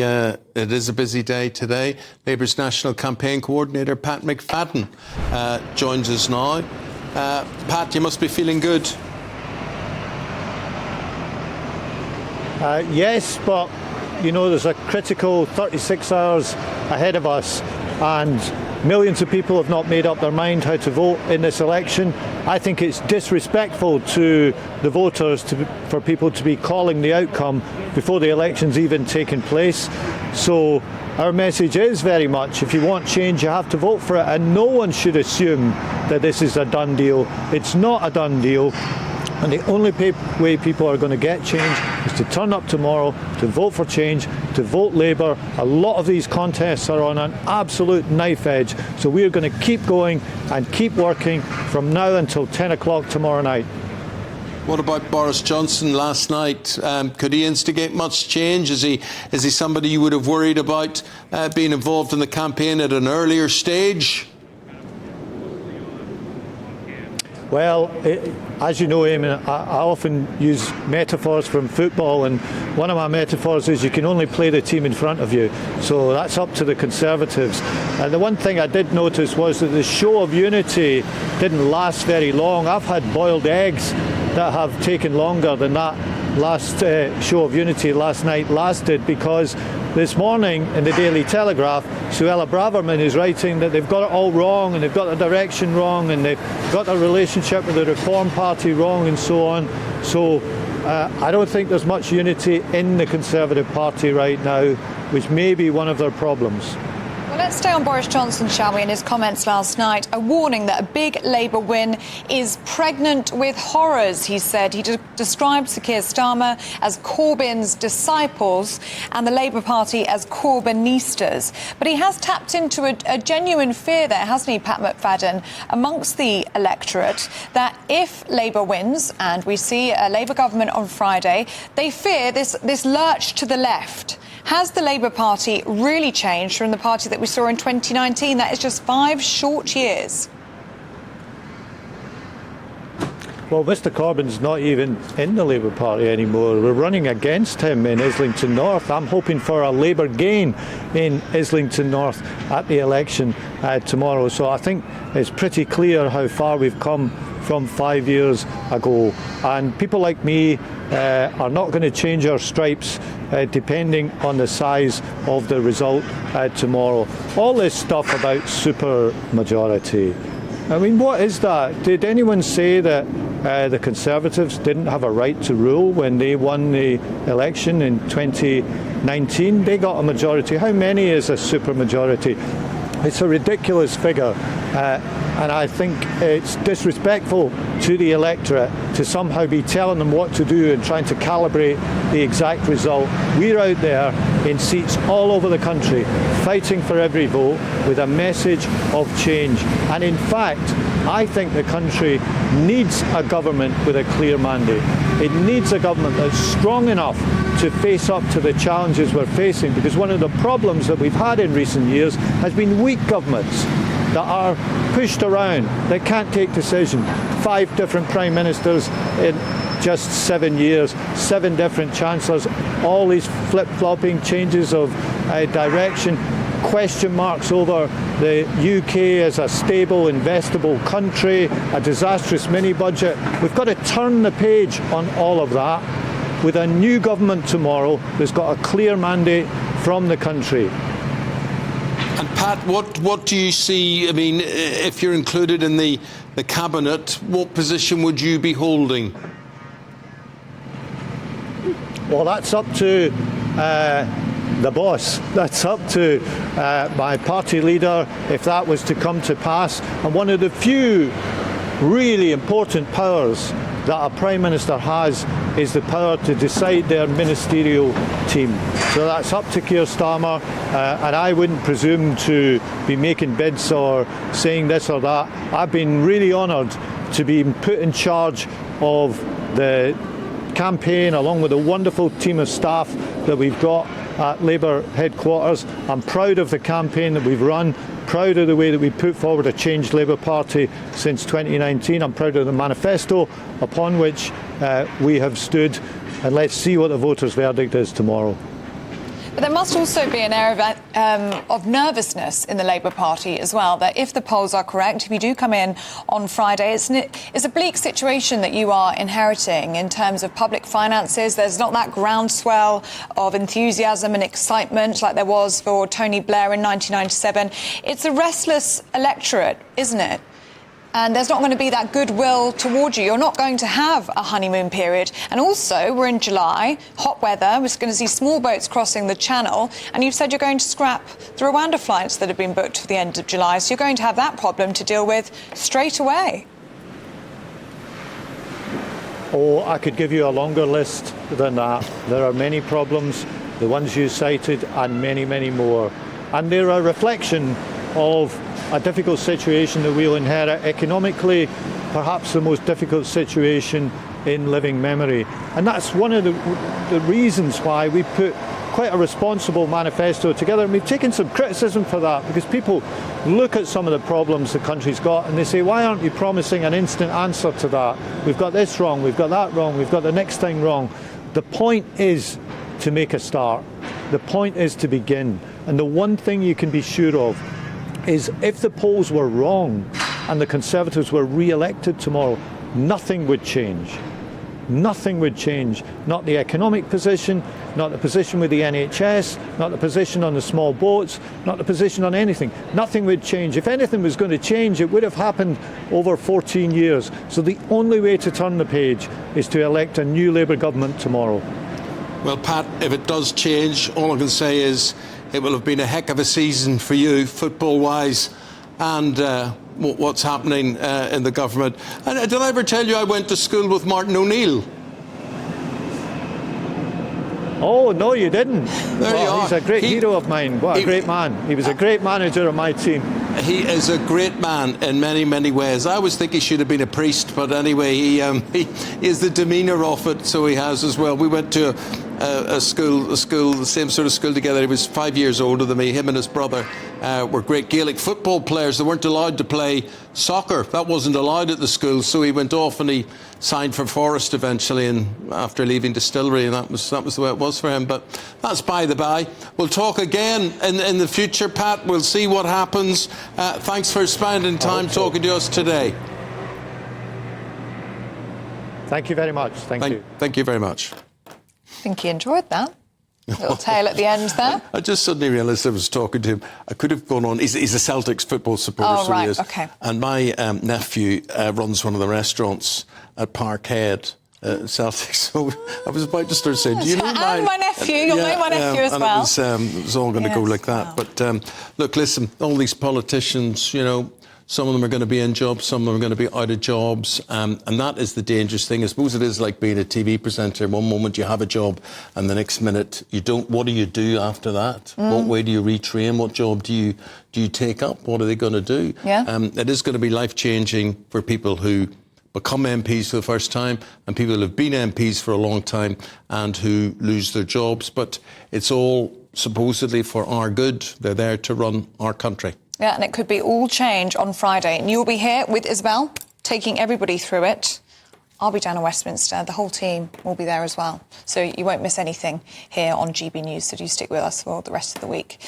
it is a busy day today. Labour's National Campaign Coordinator Pat McFadden joins us now. Pat, you must be feeling good. Yes, but you know, there's a critical 36 hours ahead of us, and millions of people have not made up their mind how to vote in this election. I think it's disrespectful to the voters for people to be calling the outcome before the election's even taken place. So our message is very much, if you want change, you have to vote for it, and no one should assume that this is a done deal. It's not a done deal. And the only way people are going to get change is to turn up tomorrow, to vote for change, to vote Labour. A lot of these contests are on an absolute knife edge. So we're going to keep going and keep working from now until 10 o'clock tomorrow night. What about Boris Johnson last night? Could he instigate much change? Is he somebody you would have worried about being involved in the campaign at an earlier stage? Well, as you know, Eamon, I often use metaphors from football, and one of my metaphors is you can only play the team in front of you. So that's up to the Conservatives. And the one thing I did notice was that the show of unity didn't last very long. I've had boiled eggs that have taken longer than that last show of unity last night lasted, because this morning in the Daily Telegraph, Suella Braverman is writing that they've got it all wrong, and they've got the direction wrong, and they've got their relationship with the Reform Party wrong, and so on. So I don't think there's much unity in the Conservative Party right now, which may be one of their problems. Well, let's stay on Boris Johnson, shall we, in his comments last night. A warning that a big Labour win is pregnant with horrors, he said. He described Sir Keir Starmer as Corbyn's disciples and the Labour Party as Corbynistas. But he has tapped into a genuine fear there, hasn't he, Pat McFadden, amongst the electorate, that if Labour wins, and we see a Labour government on Friday, they fear this lurch to the left. Has the Labour Party really changed from the party that we saw in 2019? That is just 5 short years. Well, Mr Corbyn's not even in the Labour Party anymore. We're running against him in Islington North. I'm hoping for a Labour gain in Islington North at the election tomorrow. So I think it's pretty clear how far we've come from 5 years ago. And people like me are not going to change our stripes depending on the size of the result tomorrow. All this stuff about supermajority, I mean, what is that? Did anyone say that the Conservatives didn't have a right to rule when they won the election in 2019? They got a majority. How many is a supermajority? It's a ridiculous figure. And I think it's disrespectful to the electorate to somehow be telling them what to do and trying to calibrate the exact result. We're out there in seats all over the country, fighting for every vote with a message of change. And in fact, I think the country needs a government with a clear mandate. It needs a government that's strong enough to face up to the challenges we're facing, because one of the problems that we've had in recent years has been weak governments that are pushed around, that can't take decisions. 5 different prime ministers in just 7 years, 7 different chancellors, all these flip-flopping changes of direction, question marks over the UK as a stable, investable country, a disastrous mini-budget. We've got to turn the page on all of that with a new government tomorrow that's got a clear mandate from the country. And Pat, what do you see? I mean, if you're included in the cabinet, what position would you be holding? Well, that's up to the boss. That's up to my party leader, if that was to come to pass. And one of the few really important powers that a Prime Minister has is the power to decide their ministerial team. So that's up to Keir Starmer, and I wouldn't presume to be making bids or saying this or that. I've been really honoured to be put in charge of the campaign along with a wonderful team of staff that we've got at Labour headquarters. I'm proud of the campaign that we've run, proud of the way that we put forward a changed Labour Party since 2019. I'm proud of the manifesto upon which we have stood, and let's see what the voters' verdict is tomorrow. But there must also be an air of nervousness in the Labour Party as well, that if the polls are correct, if you do come in on Friday, it's a bleak situation that you are inheriting in terms of public finances. There's not that groundswell of enthusiasm and excitement like there was for Tony Blair in 1997. It's a restless electorate, isn't it? And there's not going to be that goodwill towards you. You're not going to have a honeymoon period. And also, we're in July, hot weather. We're going to see small boats crossing the channel. And you've said you're going to scrap the Rwanda flights that have been booked for the end of July. So you're going to have that problem to deal with straight away. Oh, I could give you a longer list than that. There are many problems, the ones you cited, and many, many more. And they're a reflection of a difficult situation that we'll inherit economically, perhaps the most difficult situation in living memory. And that's one of the reasons why we put quite a responsible manifesto together. And we've taken some criticism for that, because people look at some of the problems the country's got and they say, why aren't you promising an instant answer to that? We've got this wrong, we've got that wrong, we've got the next thing wrong. The point is to make a start. The point is to begin. And the one thing you can be sure of is if the polls were wrong and the Conservatives were re-elected tomorrow, nothing would change. Nothing would change. Not the economic position, not the position with the NHS, not the position on the small boats, not the position on anything. Nothing would change. If anything was going to change, it would have happened over 14 years. So the only way to turn the page is to elect a new Labour government tomorrow. Well, Pat, if it does change, all I can say is it will have been a heck of a season for you, football-wise, and what's happening in the government. And did I ever tell you I went to school with Martin O'Neill? Oh, no, you didn't. There you are. He's a great hero of mine. What a great man. He was a great manager of my team. He is a great man in many, many ways. I always think he should have been a priest, but anyway, he is the demeanour of it, so he has as well. We went to a school, the same sort of school together. He was 5 years older than me. Him and his brother were great Gaelic football players. They weren't allowed to play soccer. That wasn't allowed at the school, so he went off and he signed for Forest eventually, and after leaving Distillery, and that was the way it was for him. But that's by the by. We'll talk again in the future, Pat. We'll see what happens. Thanks for spending time talking to us today. Thank you very much. Thank you. Thank you very much. I think he enjoyed that. Little tail at the end there. I just suddenly realised I was talking to him. I could have gone on. He's a Celtics football supporter. Oh, right, so he is. OK. And my nephew runs one of the restaurants at Parkhead, Celtics. So I was about to start saying, do you know my nephew? You'll know my nephew as well. It was all going to go like that. Wow. But look, listen, all these politicians, you know, some of them are going to be in jobs, some of them are going to be out of jobs, and that is the dangerous thing. I suppose it is like being a TV presenter. One moment you have a job, and the next minute you don't. What do you do after that? What way do you retrain? What job do you take up? What are they going to do? Yeah. It is going to be life-changing for people who become MPs for the first time and people who have been MPs for a long time and who lose their jobs. But it's all supposedly for our good. They're there to run our country. Yeah, and it could be all change on Friday. And you'll be here with Isabel, taking everybody through it. I'll be down in Westminster. The whole team will be there as well. So you won't miss anything here on GB News. So do stick with us for the rest of the week.